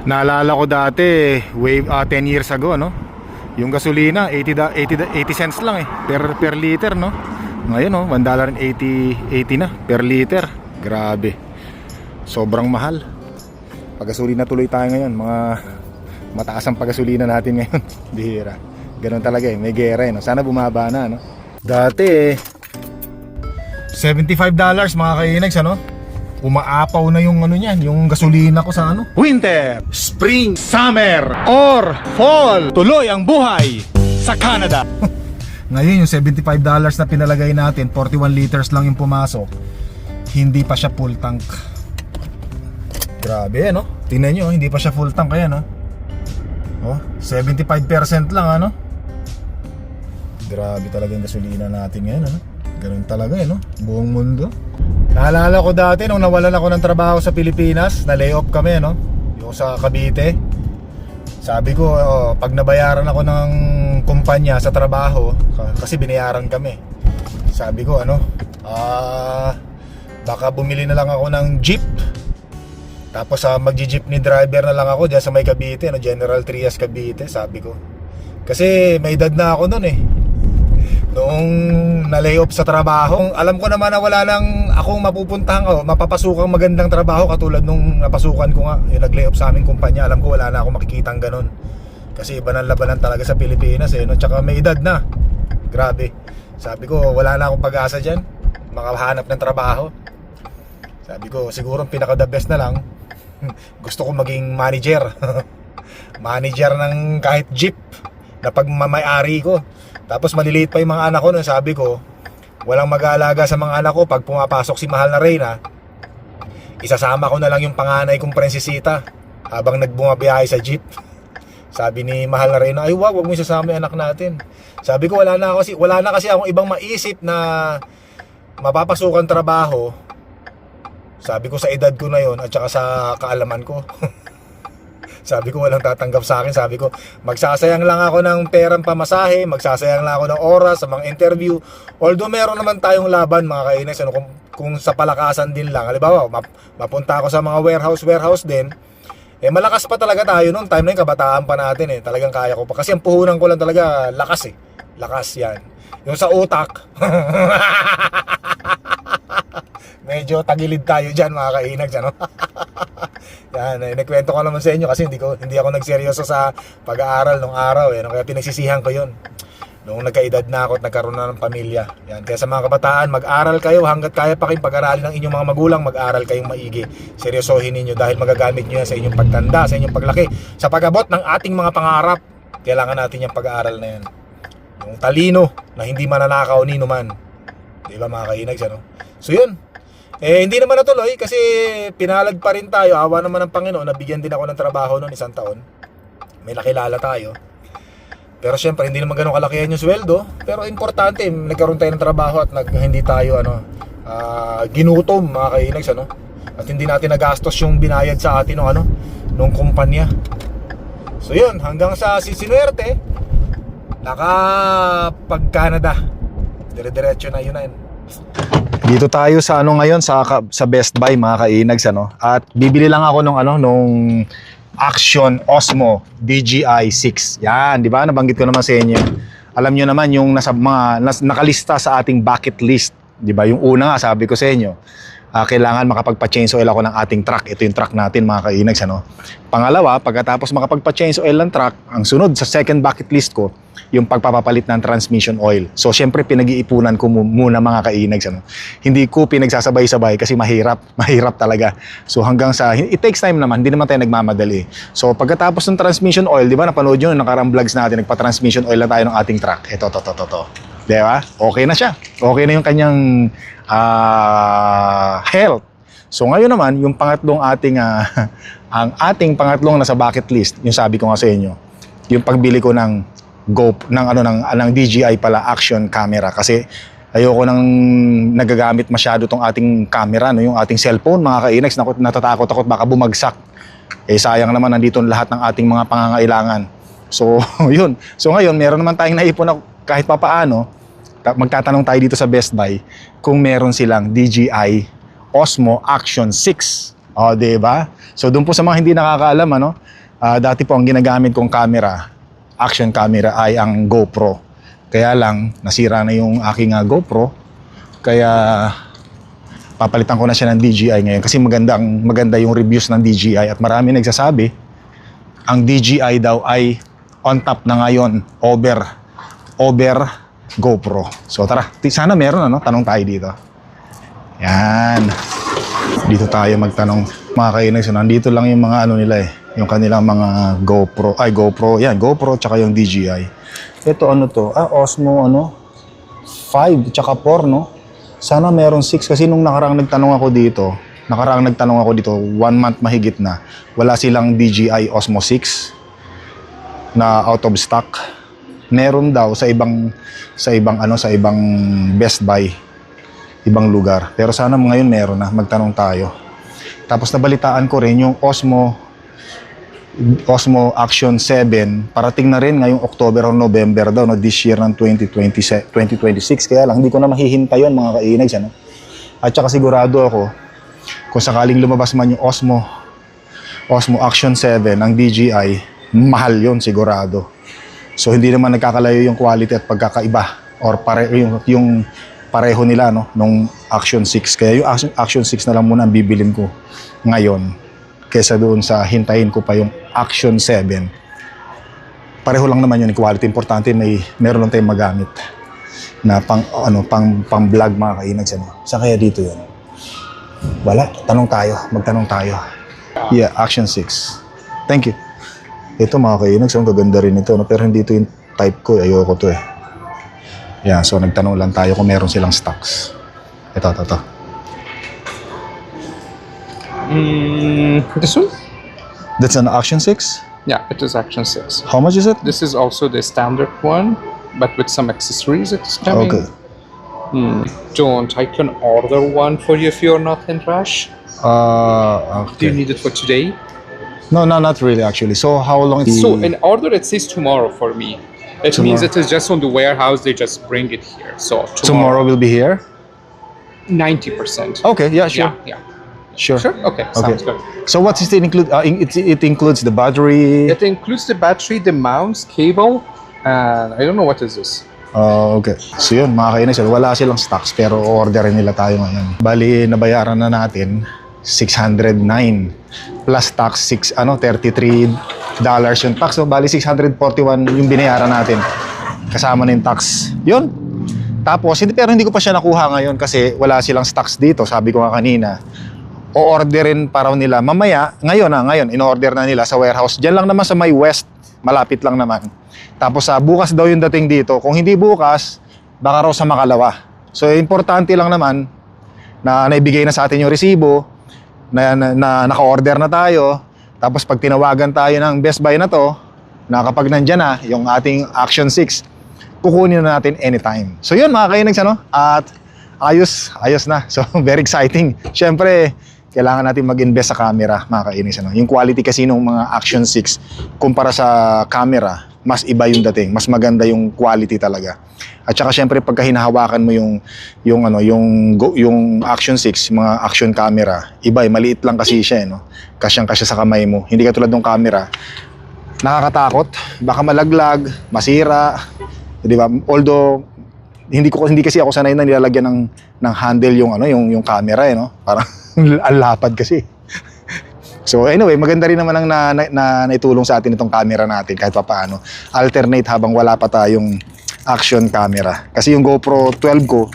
Naalala ko dati, 10 years ago, no? Yung gasolina, 80 cents lang eh, per liter, no? Ngayon, no, $1.80 na per liter. Grabe. Sobrang mahal. Paggasolina tuloy tayo ngayon, mga mataas ang paggasolina natin ngayon. Bihira. Ganun talaga eh, may gera eh, no? Sana bumaba na, no? Dati $75 mga kainags, ano? Umaapaw na yung ano niyan, yung gasolina ko sa ano? Winter, spring, summer, or fall. Tuloy ang buhay sa Canada. Ngayon yung $75 na pinalagay natin, 41 liters lang yung pumasok. Hindi pa siya full tank. Grabe, no? Tingnan nyo, hindi pa siya full tank kaya, no? Oh, 75% lang, ano? Grabe talaga yung gasolina natin ngayon, ano? Ganun talaga, no? Buong mundo. Naalala ko dati nung nawalan ako ng trabaho sa Pilipinas, na lay off kami, no? Yung sa Cavite. Sabi ko, pag nabayaran ako ng kumpanya sa trabaho, kasi binayaran kami. Sabi ko, baka bumili na lang ako ng jeep. Tapos magji-jeepney driver na lang ako dyan sa may Cavite, no? General Trias Cavite, sabi ko. Kasi may edad na ako nun eh. Noong na-lay off sa trabaho, alam ko naman na wala nang akong mapupuntahan o mapapasukang magandang trabaho katulad nung napasukan ko nga, yung nag-lay off sa aming kumpanya. Alam ko wala na akong makikitang ganun. Kasi iba ng labanan talaga sa Pilipinas eh, no? Tsaka may edad na. Grabe. Sabi ko, wala na akong pag-asa dyan, makahanap ng trabaho. Sabi ko, siguro pinaka-the best na lang, gusto ko maging manager. Manager ng kahit jeep na pagmamayari ko. Tapos maliliit pa yung mga anak ko nun. Sabi ko, walang mag-aalaga sa mga anak ko. Pag pumapasok si Mahal na Reyna, isasama ko na lang yung panganay kong prinsesita habang nagbumabiyahe sa jeep. Sabi ni Mahal na Reyna, ay wag mo isasama yung anak natin. Sabi ko, wala na kasi akong ibang maisip na mapapasukan trabaho. Sabi ko, sa edad ko na yon at saka sa kaalaman ko. Sabi ko, walang tatanggap sa akin. Sabi ko, magsasayang lang ako ng perang pamasahe, magsasayang lang ako ng oras sa mga interview. Although meron naman tayong laban mga kainex, kung sa palakasan din lang. Halimbawa, mapunta ako sa mga warehouse din. Eh malakas pa talaga tayo noong time na yung kabataan pa natin eh. Talagang kaya ko pa. Kasi ang puhunan ko lang talaga, lakas eh. Lakas yan. Yung sa utak, medyo tagilid tayo dyan mga kainags, ano? Yan, nagkwento ko naman sa inyo kasi hindi ako nagseryoso sa pag-aaral nung araw eh, kaya pinagsisihan ko yun nung nagkaedad na ako at nagkaroon na ng pamilya. Yan, kaya sa mga kabataan, mag-aral kayo hanggat kaya pa kayong pag-aralin ng inyong mga magulang, mag-aral kayong maigi. Seryosohin ninyo dahil magagamit nyo yan sa inyong pagtanda, sa inyong paglaki, sa pag-abot ng ating mga pangarap. Kailangan natin yung pag-aaral na yan, yung talino na hindi mananakaw nino man, di ba mga kainags, ano? So yun. Hindi naman natuloy kasi pinalad pa rin tayo. Awa naman ng Panginoon, nabigyan din ako ng trabaho noon 1 taon. May nakilala tayo. Pero syempre hindi naman ganun kalakihan yung sweldo. Pero importante, nagkaroon tayo ng trabaho at hindi tayo ginutom mga kainags, ano? At hindi natin nagastos yung binayad sa atin nung kumpanya. So yun, hanggang sa sinuwerte, nakapag Canada. Dire-diretso na yun na yun. Dito tayo sa ngayon sa Best Buy mga kainags, at bibili lang ako nung Action Osmo DJI 6. Yan, di ba? Nabanggit ko naman sa inyo. Alam niyo naman yung nakalista sa ating bucket list, di ba? Yung una nga sabi ko sa inyo, kailangan makapagpa-change oil ako ng ating truck. Ito yung truck natin mga kainags, Pangalawa, pagkatapos makapagpa-change oil ng truck, ang sunod sa second bucket list ko, yung pagpapapalit ng transmission oil. So syempre pinag-iipunan ko muna mga kainags, Hindi ko pinagsasabay-sabay kasi mahirap talaga. So hanggang sa it takes time naman, hindi naman tayo nagmamadali. So pagkatapos ng transmission oil, di ba napanood nyo nakarang vlogs natin, nagpa-transmission oil na tayo ng ating truck. Ito. Di ba? Okay na siya. Okay na yung kanyang health. So ngayon naman, yung pangatlong ang ating pangatlong nasa bucket list, yung sabi ko nga sa inyo, yung pagbili ko ng ng DJI pala action camera, kasi ayoko nang nagagamit masyado tong ating camera, yung ating cellphone mga kainags. Natatakot ako baka bumagsak. Sayang naman nandito lahat ng ating mga pangangailangan. So yun. So ngayon meron naman tayong naipon na kahit papaano. Magtatanong tayo dito sa Best Buy kung meron silang DJI Osmo Action 6. O, diba? So, doon po sa mga hindi nakakaalam, ano, dati po ang ginagamit kong camera, action camera, ay ang GoPro. Kaya lang, nasira na yung aking GoPro. Kaya, papalitan ko na siya ng DJI ngayon. Kasi maganda yung reviews ng DJI. At marami nagsasabi, ang DJI daw ay on top na ngayon, over GoPro. So, tara, sana meron, ano? Tanong tayo dito. Yan. Dito tayo magtanong, mga kainags. Nandito lang yung mga ano nila yung kanilang mga GoPro. Yan, GoPro tsaka yung DJI. Ito ano to? Osmo 5 tsaka 4, no? Sana meron 6 kasi nung nakaraang nagtanong ako dito, 1 month mahigit na, wala silang DJI Osmo 6 na out of stock. Meron daw sa ibang Best Buy, ibang lugar. Pero sana ngayon meron na, magtanong tayo. Tapos nabalitaan ko rin yung Osmo Action 7, parating na rin ngayong October or November daw, no, this year ng 2026. Kaya lang, hindi ko na mahihintay yun, mga kainags, ano? At saka sigurado ako, kung sakaling lumabas man yung Osmo Action 7, ang DJI, mahal yun, sigurado. So, hindi naman nagkakalayo yung quality at pagkakaiba, or yung pareho nila, no, nung Action 6. Kaya yung Action 6 na lang muna ang bibilin ko ngayon, kaysa doon sa hintayin ko pa yung Action 7. Pareho lang naman yun, quality. Importante meron lang tayong magamit na pang vlog, mga kainags, ano. Saan kaya dito yun? Wala, magtanong tayo. Yeah, Action 6. Thank you. Ito, mga kainags, ang gaganda rin ito, no? Pero hindi ito yung type ko, ayoko to eh. Yeah, so nagtanong lang tayo kung meron silang stocks. Ito. This one? That's an Action 6? Yeah, it is Action 6. How much is it? This is also the standard one, but with some accessories it's coming. Okay. I can order one for you if you're not in rush. Do you Okay. need it for today? No, not really actually. So how long So in order it says tomorrow for me. It means Tomorrow. it is just on the warehouse, they just bring it here. So tomorrow will be here? 90%. Okay, yeah, sure. Yeah. Sure. Sure? Okay, sounds good. So what's it include? It includes the battery. It includes the battery, the mounts, cable, and I don't know what is this. Okay. So yun, mga kainis, wala silang stocks pero orderin nila tayo ngayon. Bali, nabayaran na natin $609 plus tax $33 yung tax. So bali 641 yung binayaran natin. Kasama na yung tax. Yun. Tapos hindi ko pa siya nakuha ngayon kasi wala silang stocks dito. Sabi ko nga kanina, o-orderin pa raw nila mamaya. Ngayon in-order na nila sa warehouse. Diyan lang naman sa May West, malapit lang naman. Tapos bukas daw yung dating dito. Kung hindi bukas, baka raw sa Makalawa. So importante lang naman na naibigay na sa atin yung resibo, na naka-order na tayo. Tapos pag tinawagan tayo ng Best Buy na to, na kapag nandyan na yung ating Action 6, kukunin na natin anytime. So yun, mga kainags, ano? At ayos na. So very exciting. Syempre, kailangan natin mag-invest sa camera, mga kainags, ano? Yung quality kasi ng mga Action 6 kumpara sa camera, mas iba yung dating, mas maganda yung quality talaga. At saka syempre pagka hinahawakan mo yung Action 6, mga action camera, iba maliit lang kasi siya, no? Kasyang-kasya sa kamay mo. Hindi katulad ng camera, nakakatakot, baka malaglag, masira, 'di ba? Although hindi kasi ako sanay na nilalagyan ng handle yung camera, no? Parang ang lapad kasi. So anyway, maganda rin naman ang naitulong sa atin itong camera natin kahit papaano. Alternate habang wala pa tayong action camera. Kasi yung GoPro 12 ko,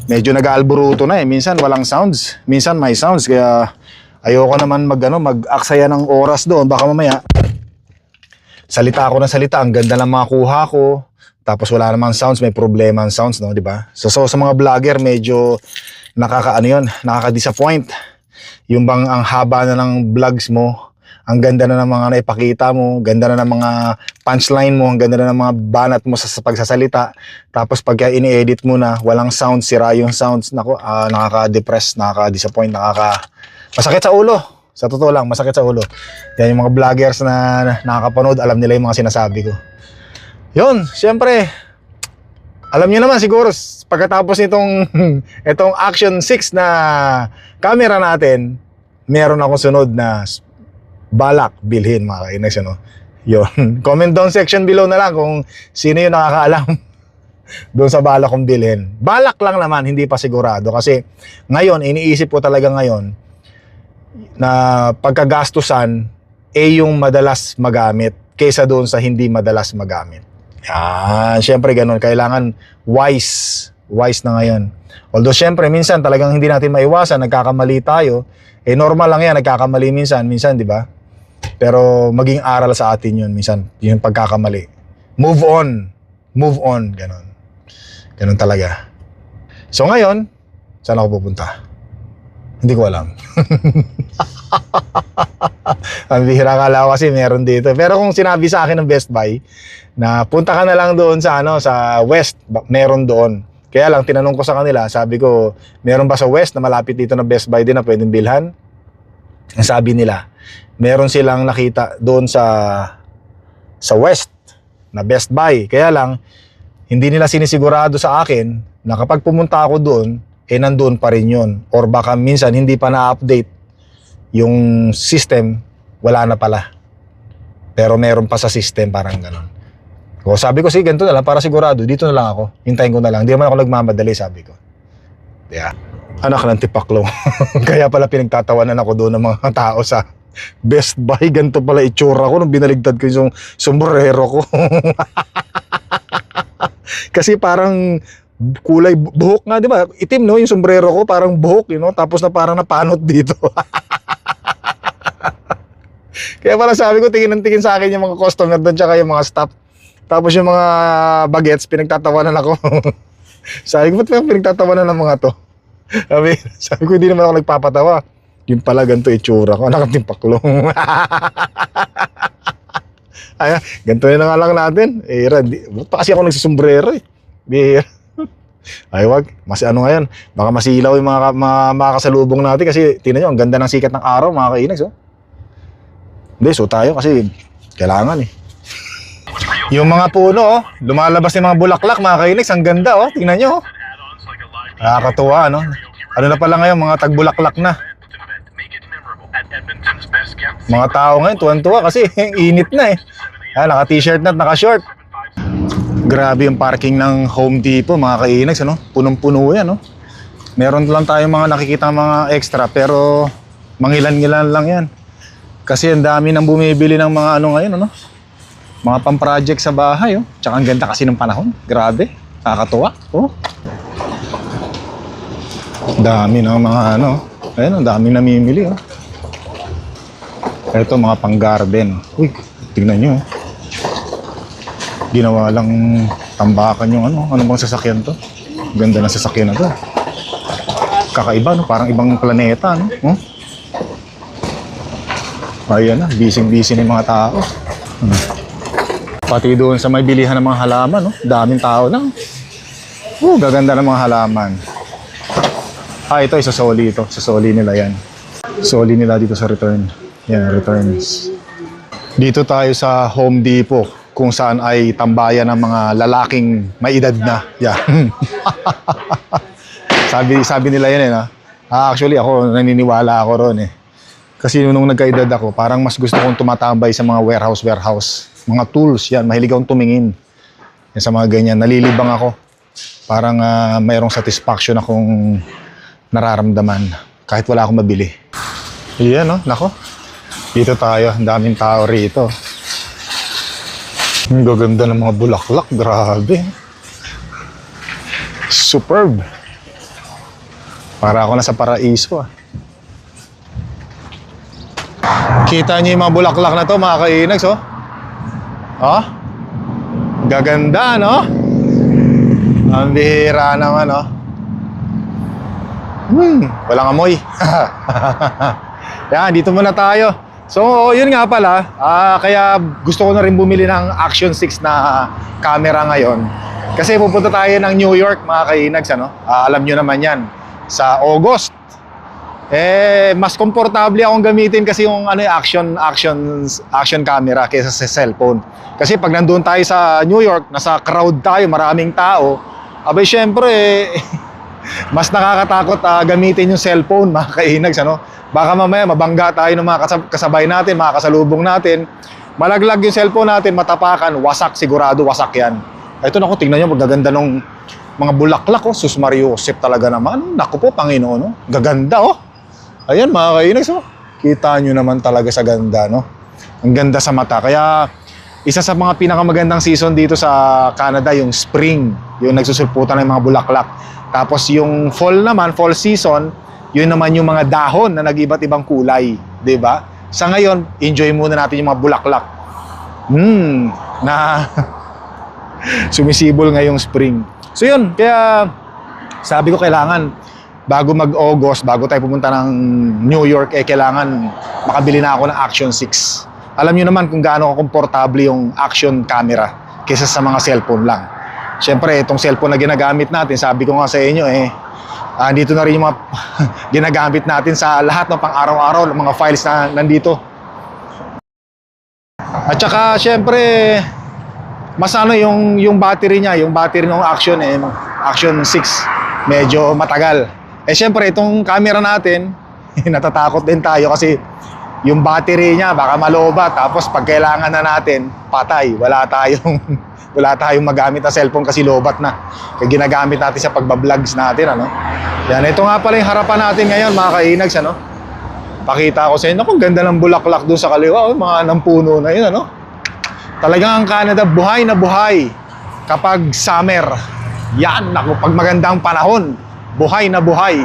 medyo nag-aalburuto na eh. Minsan walang sounds, minsan may sounds. Kaya ayoko naman mag-aksaya ng oras doon. Baka mamaya, salita ako ng salita, ang ganda ng mga kuha ko. Tapos wala namang sounds, may problema ang sounds, no, di ba? So sa mga vlogger, medyo nakaka-disappoint. Yung bang ang haba na ng vlogs mo, ang ganda na ng mga naipakita mo, ganda na ng mga punchline mo, ang ganda na ng mga banat mo sa pagsasalita. Tapos pagka ini-edit mo na, walang sound, sira yung sounds, nakaka-depress, nakaka-disappoint, masakit sa ulo. Sa totoo lang, masakit sa ulo. Yan yung mga vloggers na nakakapanood, alam nila yung mga sinasabi ko. Yun, syempre, alam niyo naman siguro, pagkatapos itong Action 6 na camera natin, meron akong sunod na balak bilhin, mga kainags, ano. Yun. Comment down section below na lang kung sino yung nakakaalam doon sa balak kong bilhin. Balak lang naman, hindi pa sigurado. Kasi ngayon, iniisip ko talaga ngayon na pagkagastusan yung madalas magamit kaysa doon sa hindi madalas magamit. Yan, syempre ganun. Kailangan wise na ngayon. Although syempre minsan talagang hindi natin maiwasan, nagkakamali tayo. Normal lang yan, nagkakamali minsan, di ba? Pero maging aral sa atin yun minsan, yung pagkakamali. Move on, ganun talaga. So ngayon, saan ako pupunta? Hindi ko alam. Ang bihira, kala ko kasi meron dito. Pero kung sinabi sa akin ng Best Buy na punta ka na lang doon sa sa West, meron doon. Kaya lang tinanong ko sa kanila, sabi ko, meron ba sa West na malapit dito na Best Buy din na pwedeng bilhan? Ang sabi nila, meron silang nakita doon sa West na Best Buy. Kaya lang hindi nila sinisigurado sa akin na kapag pumunta ako doon, nandoon pa rin yun. Or baka minsan hindi pa na-update yung system, wala na pala. Pero meron pa sa system, parang gano'n. O sabi ko, sige, ganito na lang, para sigurado, dito na lang ako. Hintayin ko na lang. Hindi naman ako nagmamadali, sabi ko. Yeah. Anak ng tipaklong. Kaya pala pinagtatawanan ako doon ng mga tao sa Best Buy. Ganito pala itsura ko nung binaligtad ko yung sombrero ko. Kasi parang kulay buhok nga, di ba? Itim, no? Yung sombrero ko, parang buhok, tapos na parang napanot dito. Kaya pala sabi ko, tingin sa akin yung mga customer doon, tsaka yung mga staff. Tapos yung mga bagets, pinagtatawanan ako. Sabi ko, ba't pinagtatawanan ng mga to? Sabi ko, hindi naman ako nagpapatawa. Yung pala, ganito itsura ko. Anak ng paklong. Ay, ganito na nga lang natin. Pa kasi ako nagsusombrero eh. Ay, wag. Mas ano ngayon, baka masilaw yung mga kasalubong natin kasi tingnan nyo, ang ganda ng sikat ng araw, mga kainags, oh. Hindi, so tayo kasi kailangan eh. Yung mga puno, oh, lumalabas yung mga bulaklak, mga kainags, ang ganda, oh. Tingnan nyo, oh. Nakakatuwa, no? Ano na pala ngayon, mga tagbulaklak na. Mga tao ngayon, tuwan-tuwa kasi init na eh. Naka-t-shirt na at naka-short. Grabe yung parking ng Home Depot, mga kainags, ano? Punong-puno yan, no? Meron lang tayong mga nakikita mga extra, pero mangilan-ngilan lang yan. Kasi ang dami nang bumibili ng mga ano ngayon, ano? Mga pang-project sa bahay, oh. Tsaka ang ganda kasi ng panahon. Grabe, nakakatuwa, oh. Dami ng mga ano, ayun, ang daming namimili, oh. Ito, mga pang-garden. Uy, tingnan nyo, oh. Ginawa lang tambakan yung ano bang sasakyan to? Ganda ng sasakyan na to. Kakaiba, no? Parang ibang planeta, no? Oh? Ayan na, busy-busy ng mga tao. Pati doon sa may bilihan ng mga halaman, no? Daming tao lang. Gaganda ng mga halaman. Ito, sa Soli ito. Sa Soli nila yan. Soli nila dito sa return. Yan, returns. Dito tayo sa Home Depot, kung saan ay tambayan ng mga lalaking may edad na. Yan. sabi nila yan, eh. Actually, ako, naniniwala ako ron, eh. Kasi nung nagkaedad ako, parang mas gusto kong tumatambay sa mga warehouse. Mga tools, yan. Mahilig akong tumingin. Yan, sa mga ganyan. Nalilibang ako. Parang mayroong satisfaction akong nararamdaman kahit wala akong mabili. Yan, no? Nako. Dito tayo. Ang daming tao rito. Ang gaganda ng mga bulaklak. Grabe. Superb. Para ako nasa paraiso, ah. Kita niyo yung mga bulaklak na to, mga kainags, oh. Oh? Gaganda, no? Ang bihira naman, oh. Walang amoy. Yan, dito muna tayo. So, yun nga pala. Kaya gusto ko na rin bumili ng Action 6 na camera ngayon. Kasi pupunta tayo ng New York, mga kainags, ano? Alam nyo naman yan. Sa August. Mas komportable akong gamitin kasi yung action camera kaysa sa cellphone. Kasi pag nandoon tayo sa New York, nasa crowd tayo, maraming tao, abay syempre, Mas nakakatakot gamitin yung cellphone, mga kainags, ano? Baka mamaya mabangga tayo ng mga kasabay natin, mga kasalubong natin. Malaglag yung cellphone natin, matapakan, wasak, sigurado wasak yan. Ito naku, tingnan nyo, magaganda nung mga bulaklak, oh. Sus Mario Josep talaga naman. Naku po, Panginoon, no? Gaganda, oh. Ayan, mga kainags, oh. Kita nyo naman talaga sa ganda, no? Ang ganda sa mata. Kaya, isa sa mga pinakamagandang season dito sa Canada, yung spring. Yung nagsusulputan ng mga bulaklak. Tapos yung fall naman, fall season, yun naman yung mga dahon na nag-iba't ibang kulay. 'Di ba? Sa ngayon, enjoy muna natin yung mga bulaklak. Na sumisibol ngayong spring. So yun, kaya sabi ko kailangan bago mag-August, bago tayo pumunta ng New York, kailangan makabili na ako ng Action 6. Alam niyo naman kung gaano komportable yung action camera kaysa sa mga cellphone lang. Siyempre, itong cellphone na ginagamit natin, sabi ko nga sa inyo dito na rin yung mga ginagamit natin sa lahat ng pang-araw-araw, ng mga files na nandito. At saka, siyempre, mas yung battery niya, yung battery ng Action, Action 6, medyo matagal. Siyempre, itong camera natin, natatakot din tayo kasi yung battery niya, baka malobat. Tapos, pag kailangan na natin, patay. Wala tayong magamit na cellphone kasi lobat na. Kaya ginagamit natin sa pagbablog natin, ano? Yan, ito nga pala yung harapan natin ngayon, mga kainags, ano? Pakita ko sa inyo, kung ganda ng bulaklak doon sa kaliwa, mga nampuno na yun, ano? Talagang ang Canada, buhay na buhay kapag summer. Yan, naku, pag magandang panahon, buhay na buhay.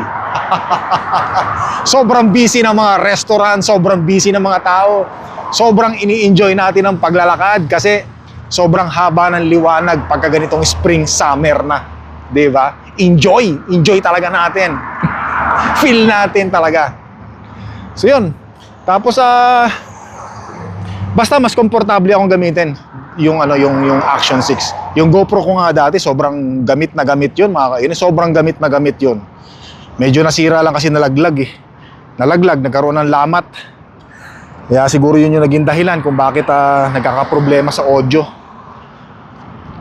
Sobrang busy ng mga restaurant, sobrang busy ng mga tao. Sobrang ini-enjoy natin ang paglalakad kasi sobrang haba ng liwanag pagka ganitong spring, summer na. 'Di ba? Enjoy talaga natin. Feel natin talaga. So yun. Tapos basta mas komportable akong gamitin yung Action 6. Yung GoPro ko nga dati, sobrang gamit na gamit 'yun, mga kainis. Sobrang gamit na gamit 'yun. Medyo nasira lang kasi nalaglag. Nagkaroon ng lamat. Kaya siguro yun yung naging dahilan kung bakit nagkakaproblema sa audio.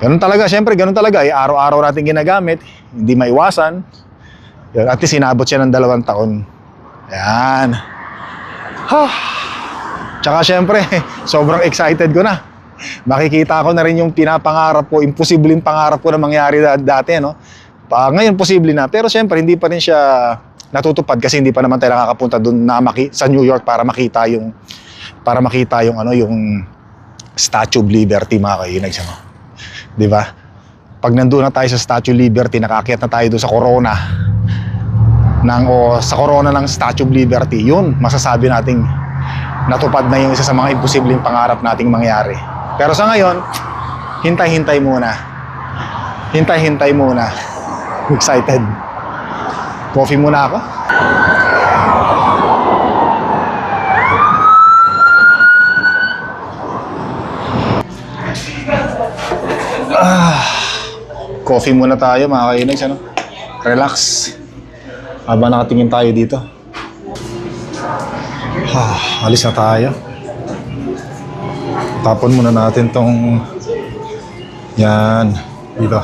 Ganun talaga, syempre ganun talaga. Araw-araw natin ginagamit, hindi maiwasan. At least inabot siya ng 2 taon. Yan. Tsaka syempre, sobrang excited ko na. Makikita ko na rin yung pinapangarap ko, imposibleng pangarap ko na mangyari dati, no? Ngayon posible na, pero syempre hindi pa rin siya natutupad kasi hindi pa naman tayo nakakapunta doon sa New York para makita yung Statue of Liberty, mga kainags, ano? 'Di ba? Pag nandoon na tayo sa Statue of Liberty, nakaakyat na tayo doon sa corona ng Statue of Liberty, yun masasabi nating natupad na yung isa sa mga imposibleng pangarap nating mangyari. Pero sa ngayon, hintay-hintay muna. Excited. Coffee muna ako. Coffee muna tayo, mga kainags, ano? Relax. Habang nakatingin tayo dito. Alis na tayo. Tapon muna natin tong yan dito.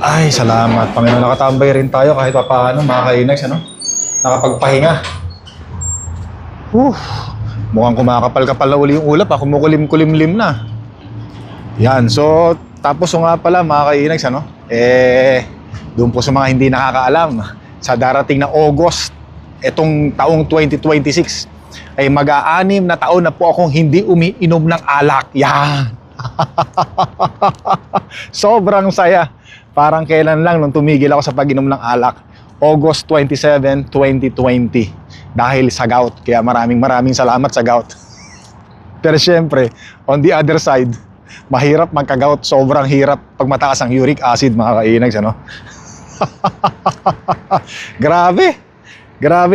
Ay, salamat Panginoon, nakatambay rin tayo kahit papaano, mga kainags, ano? Nakapagpahinga. Mukhang kumakapal-kapal na uli yung ulap, kumukulim-kulimlim na. Yan, so tapos nga pala, mga kainags, ano? Doon po sa mga hindi nakakaalam, sa darating na August, etong taong 2026, ay mag-6 na taon na po akong hindi umiinom ng alak. Yan. Sobrang saya. Parang kailan lang nung tumigil ako sa pag-inom ng alak. August 27, 2020. Dahil sa gout. Kaya maraming salamat sa gout. Pero syempre, on the other side, mahirap magka-gout. Sobrang hirap pag mataas ang uric acid, mga kainags, ano? Grabe,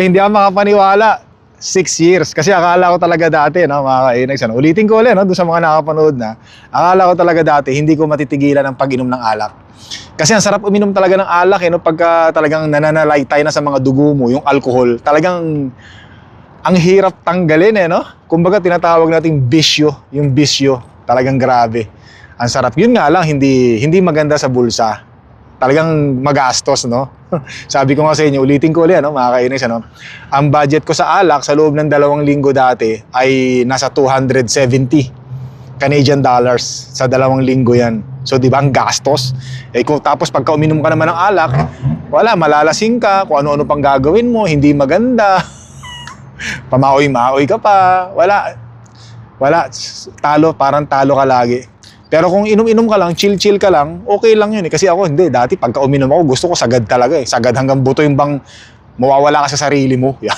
hindi ako makapaniwala. 6 years. Kasi akala ko talaga dati, no, mga kainags, ano? Ulitin ko ulit, no, doon sa mga nakapanood na. Akala ko talaga dati, hindi ko matitigilan ang pag-inom ng alak. Kasi ang sarap uminom talaga ng alak, no, pagka talagang nananalaytay na sa mga dugo mo, yung alcohol. Talagang ang hirap tanggalin, no? Kumbaga tinatawag nating bisyo, yung bisyo. Talagang grabe. Ang sarap. Yun nga lang, hindi maganda sa bulsa. talagang magastos, no? Sabi ko nga sa inyo, ulitin ko ulit, ano, mga kainis, ano? Ang budget ko sa alak sa loob ng 2 linggo dati ay nasa 270 Canadian dollars sa 2 linggo yan. So, di ba, ang gastos? Eh, kung tapos pagka uminom ka naman ng alak, wala, malalasing ka, kung ano-ano pang gagawin mo, hindi maganda. Pamaoy-maoy ka pa, wala, talo, parang talo ka lagi. Pero kung inom-inom ka lang, chill-chill ka lang, okay lang yun eh. Kasi ako, hindi, dati pagka uminom ako, gusto ko sagad talaga eh. Sagad hanggang buto yung bang mawawala ka sa sarili mo. Yeah.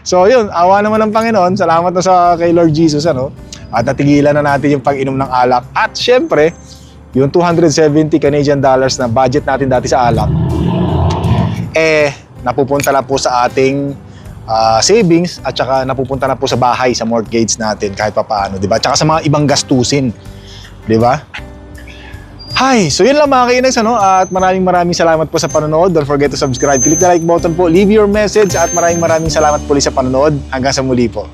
So yun, awa naman ng Panginoon, salamat na sa kay Lord Jesus, ano? At natigilan na natin yung pag-inom ng alak. At syempre, yung 270 Canadian dollars na budget natin dati sa alak, napupunta na po sa ating savings at saka napupunta na po sa bahay, sa mortgage natin kahit pa paano, di ba? Tsaka sa mga ibang gastusin, di ba? Hi! So yun lang mga kainags, ano? At maraming salamat po sa panonood. Don't forget to subscribe. Click the like button po. Leave your message at maraming salamat po sa panonood. Hanggang sa muli po.